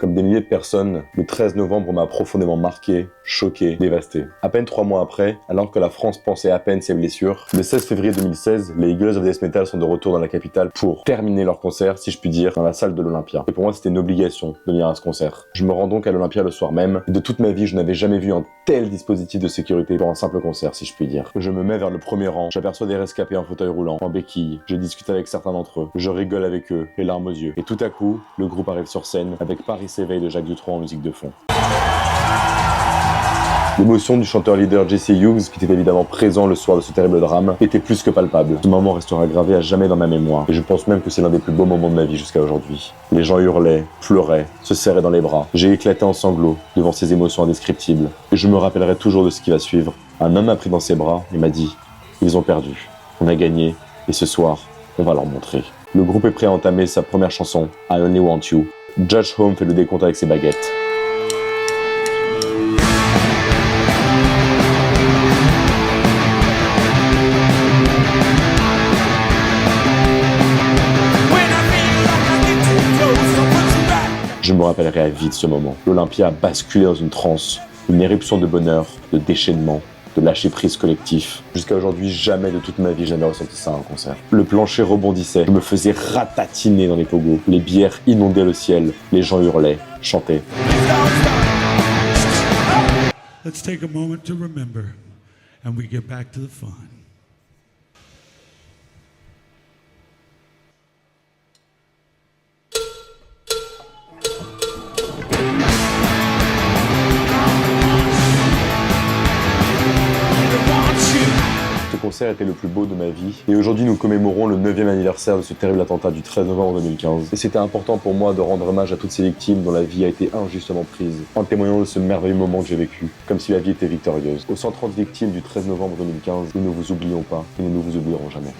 Comme des milliers de personnes, le 13 novembre m'a profondément marqué, choqué, dévasté. À peine 3 mois après, alors que la France pensait à peine ses blessures, le 16 février 2016, les Eagles of Death Metal sont de retour dans la capitale pour terminer leur concert, si je puis dire, dans la salle de l'Olympia. Et pour moi, c'était une obligation de venir à ce concert. Je me rends donc à l'Olympia le soir même. De toute ma vie, je n'avais jamais vu un tel dispositif de sécurité pour un simple concert, si je puis dire. Je me mets vers le premier rang, j'aperçois des rescapés en fauteuil roulant, en béquille, je discute avec certains d'entre eux, je rigole avec eux, les larmes aux yeux. Et tout à coup, le groupe arrive sur scène avec Paris s'éveille de Jacques Dutronc en musique de fond. L'émotion du chanteur leader Jesse Hughes, qui était évidemment présent le soir de ce terrible drame, était plus que palpable. Ce moment restera gravé à jamais dans ma mémoire, et je pense même que c'est l'un des plus beaux moments de ma vie jusqu'à aujourd'hui. Les gens hurlaient, pleuraient, se serraient dans les bras. J'ai éclaté en sanglots devant ces émotions indescriptibles, et je me rappellerai toujours de ce qui va suivre. Un homme m'a pris dans ses bras et m'a dit « Ils ont perdu, on a gagné, et ce soir, on va leur montrer ». Le groupe est prêt à entamer sa première chanson, I Only Want You. Judge Home fait le décompte avec ses baguettes. Je me rappellerai à vie de ce moment. L'Olympia a basculé dans une transe, une éruption de bonheur, de déchaînement, de lâcher-prise collectif. Jusqu'à aujourd'hui, jamais de toute ma vie, j'ai jamais ressenti ça à un concert. Le plancher rebondissait, je me faisais ratatiner dans les pogos. Les bières inondaient le ciel, les gens hurlaient, chantaient. Let's take a moment to remember, and we get back to the fun. Ce concert était le plus beau de ma vie, et aujourd'hui nous commémorons le 9e anniversaire de ce terrible attentat du 13 novembre 2015. Et c'était important pour moi de rendre hommage à toutes ces victimes dont la vie a été injustement prise, en témoignant de ce merveilleux moment que j'ai vécu, comme si la vie était victorieuse. Aux 130 victimes du 13 novembre 2015, nous ne vous oublions pas, et nous ne vous oublierons jamais.